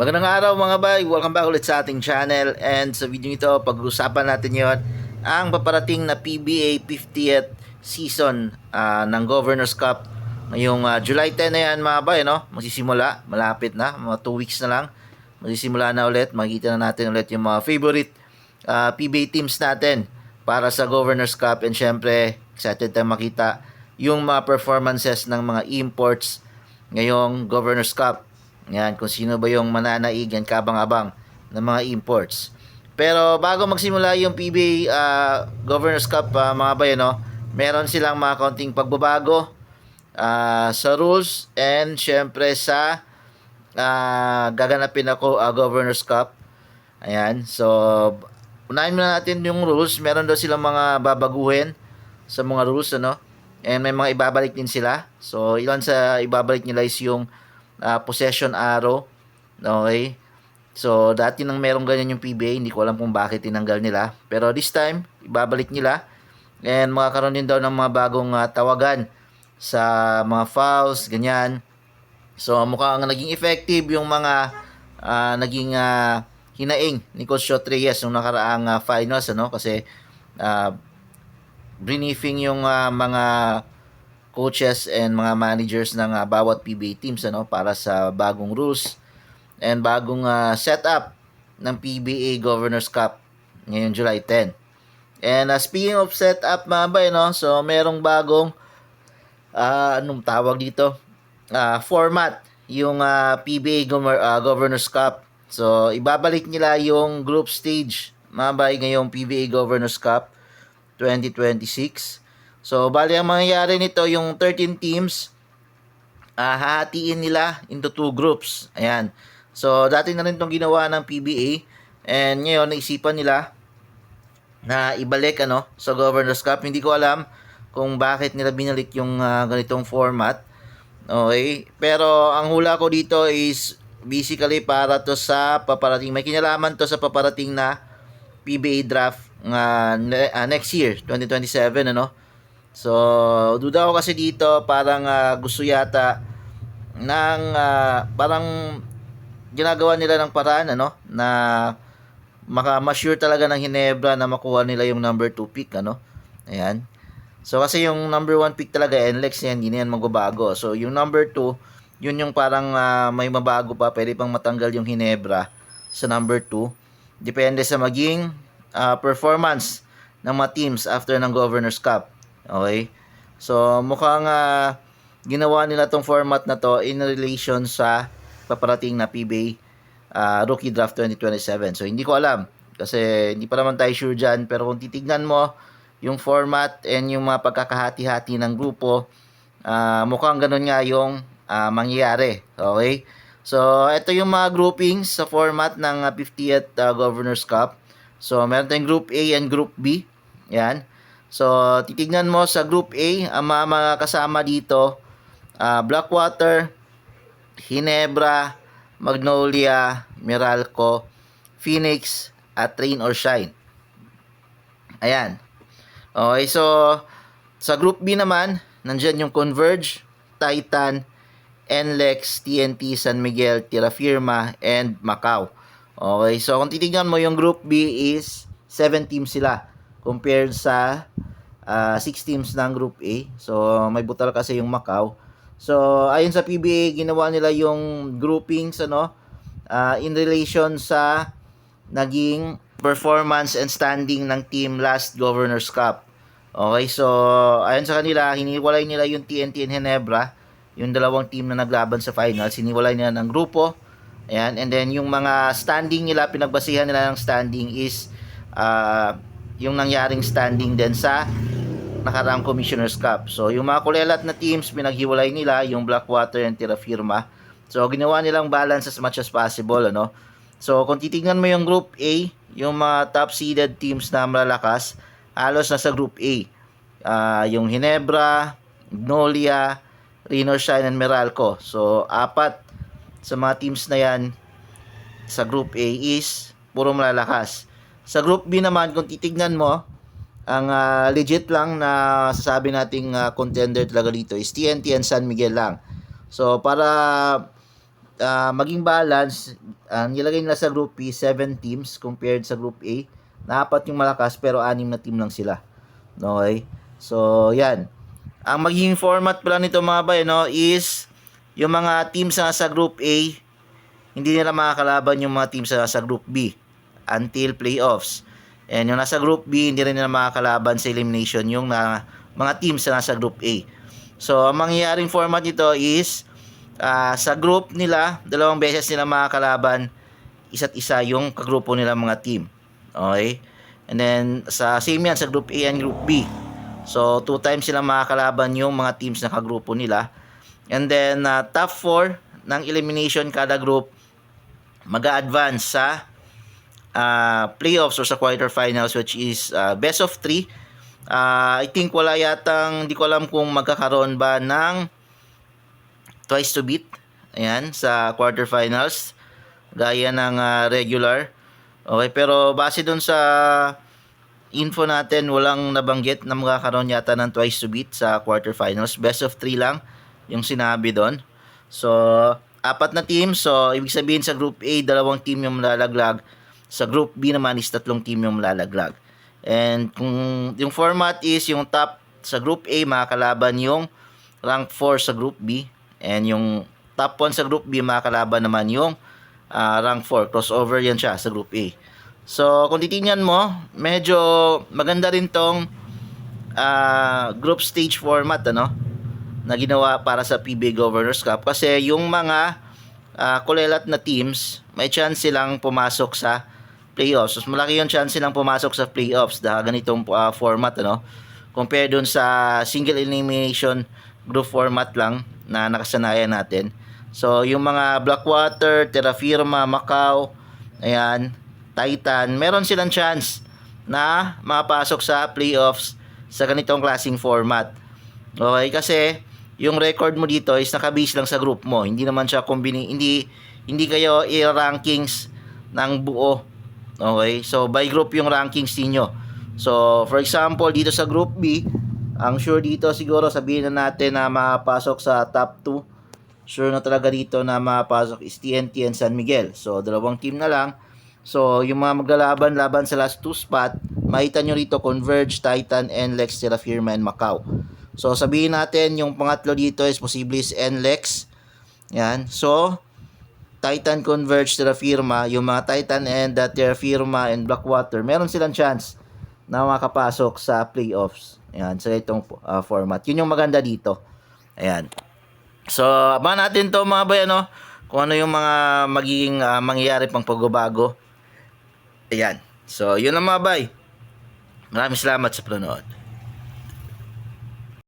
Magandang araw mga bay, welcome back ulit sa ating channel, and sa video ito pag-uusapan natin yon ang paparating na PBA 50th season ng Governors Cup ngayong July 10 na yan mga bay, no? Magsisimula, malapit na, mga 2 weeks na lang magsisimula na ulit. Makikita na natin ulit yung mga favorite PBA teams natin para sa Governors Cup, and syempre excited tayong makita yung mga performances ng mga imports ngayong Governors Cup. Yan, kung sino ba yung mananaig, yan kabang-abang ng mga imports. Pero bago magsimula yung PBA Governors Cup, mga bayan, no, meron silang mga kaunting pagbabago sa rules, and syempre sa gaganapin ako Governors Cup. Ayan, so unahin muna natin yung rules. Meron daw silang mga babaguhin sa mga rules, ano, and may mga ibabalik din sila. So ilan sa ibabalik nila is yung possession arrow. Okay? So, dati nang merong ganyan yung PBA, hindi ko alam kung bakit tinanggal nila. Pero this time, ibabalik nila. And makakaroon din daw ng mga bagong tawagan sa mga fouls, ganyan. So, mukhang naging effective yung mga naging hinaing ni Coach Shot Reyes nung nakaraang finals, ano? Kasi briefing yung mga coaches and mga managers ng bawat PBA teams, ano, para sa bagong rules and bagong setup ng PBA Governors Cup ngayong July 10. And speaking of setup mga bay, no, so merong bagong anong tawag dito, format yung PBA Governors Cup. So ibabalik nila yung group stage mga bay ngayong PBA Governors Cup 2026. So, bali ang mangyayari nito, yung 13 teams, hahatiin nila into 2 groups. Ayan. So, dati na rin itong ginawa ng PBA. And ngayon, naisipan nila na ibalik sa Governors Cup. Hindi ko alam kung bakit nila binalik yung ganitong format. Okay. Pero, ang hula ko dito is basically para to sa paparating. May kinalaman to sa paparating na PBA draft next year, 2027, ano. So, duda ko kasi dito, parang gusto yata ng parang ginagawa nila ng paraan, ano, na ma-sure talaga ng Ginebra na makuha nila yung number 2 pick, ano. Ayan. So, kasi yung number 1 pick talaga, NLEX yan, hindi na yan magbabago. So, yung number 2, yun yung parang may mabago pa, pwede pang matanggal yung Ginebra sa number 2. Depende sa maging performance ng mga teams after ng Governors Cup. Okay? So, mukhang ginawa nila tong format na to in relation sa paparating na PBA Rookie Draft 2027. So, hindi ko alam kasi hindi pa naman tayo sure dyan. Pero kung titignan mo yung format and yung mga pagkakahati-hati ng grupo, mukhang ganun nga yung mangyayari. Okay? So, ito yung mga groupings sa format ng 50th Governors Cup. So, meron tayong Group A and Group B. Yan. So, titignan mo sa Group A, ang mga kasama dito, Blackwater, Ginebra, Magnolia, Meralco, Phoenix, at Rain or Shine. Ayan. Okay, so, sa Group B naman, nandyan yung Converge, Titan, NLEX, TNT, San Miguel, Tierra Firma, and Macau. Okay, so kung titignan mo yung Group B is 7 teams sila compared sa 6 teams ng Group A. So, may butal kasi yung Macau. So, ayon sa PBA, ginawa nila yung groupings in relation sa naging performance and standing ng team last Governors Cup. Okay, so ayon sa kanila, hiniwalay nila yung TNT and Ginebra, yung dalawang team na naglaban sa finals, hiniwalay nila ng grupo. Ayan, and then yung mga standing nila, pinagbasihan nila ng standing is yung nangyaring standing din sa nakaraang Commissioner's Cup. So, yung mga kulelat na teams, pinaghiwalay nila, yung Blackwater and Tierra Firma. So, ginawa nilang balance as much as possible, ano. So, kung titignan mo yung Group A, yung mga top-seeded teams na malalakas, halos nasa Group A. Yung Ginebra, Magnolia, Rain or Shine, and Meralco. So, 4 sa mga teams na yan sa Group A is puro malalakas. Sa Group B naman, kung titignan mo, ang legit lang na sasabi nating contender talaga dito is TNT and San Miguel lang. So, para maging balance, nilagay nila sa Group B 7 teams compared sa Group A na 4 yung malakas pero 6 na team lang sila. Okay? So, yan. Ang magiging format pala nito mga bay, no, is yung mga teams na sa Group A, hindi nila makakalaban yung mga teams na sa Group B until playoffs. And yung nasa Group B, hindi rin nila makakalaban sa elimination yung mga teams na nasa Group A. So, ang mangyayaring format nito is sa group nila, 2 beses nila makakalaban isa't isa yung kagrupo nila mga team. Okay? And then, sa same yan sa Group A and Group B. So, 2 times sila makakalaban yung mga teams na kagrupo nila. And then, top 4 ng elimination kada group mag-a-advance sa playoffs or sa quarterfinals, which is best of 3. I think wala yatang, hindi ko alam kung magkakaroon ba ng twice to beat. Ayan, sa quarterfinals. Gaya ng regular. Okay, pero base dun sa info natin, walang nabanggit na magkakaroon yata ng twice to beat sa quarterfinals. Best of 3 lang yung sinabi doon. So, 4 na team. So, ibig sabihin sa Group A, 2 team yung malalaglag. Sa Group B naman is 3 team yung malalaglag. And kung yung format is yung top sa Group A, makakalaban yung rank 4 sa Group B. And yung top 1 sa Group B, makakalaban naman yung rank 4. Crossover yan siya sa Group A. So, kung titingnan mo, medyo maganda rin tong group stage format, ano, na ginawa para sa PBA Governors Cup. Kasi yung mga kulelat na teams, may chance silang pumasok sa playoffs. So, malaki yung chance silang pumasok sa playoffs dahil ganitong format, ano, compare dun sa single elimination group format lang na nakasanayan natin. So, yung mga Blackwater, Terra Firma, Macau, ayan, Titan, meron silang chance na makapasok sa playoffs sa ganitong klaseng format. Okay, kasi yung record mo dito is nakabase lang sa group mo. Hindi naman siya hindi kayo i-rankings ng buo. Okay, so by group yung rankings niyo. So, for example, dito sa Group B, ang sure dito siguro sabihin na natin na makapasok sa top 2. Sure na talaga dito na makapasok is TNT and San Miguel. So, 2 team na lang. So, yung mga maglalaban-laban sa last 2 spot, makita nyo rito Converge, Titan, NLEX, Terra Firma, and Macau. So, sabihin natin yung pangatlo dito is posible is NLEX. Yan. So, Titan, Converge, Terra Firma, yung mga Titan and Terra Firma and Blackwater, meron silang chance na makapasok sa playoffs. Ayan, sa itong format. Yun yung maganda dito. Ayan. So, abangan natin to mga bay, ano, kung ano yung mga magiging mangyayari pang pagbabago. Ayan. So, yun lang mga bay. Maraming salamat sa panonood.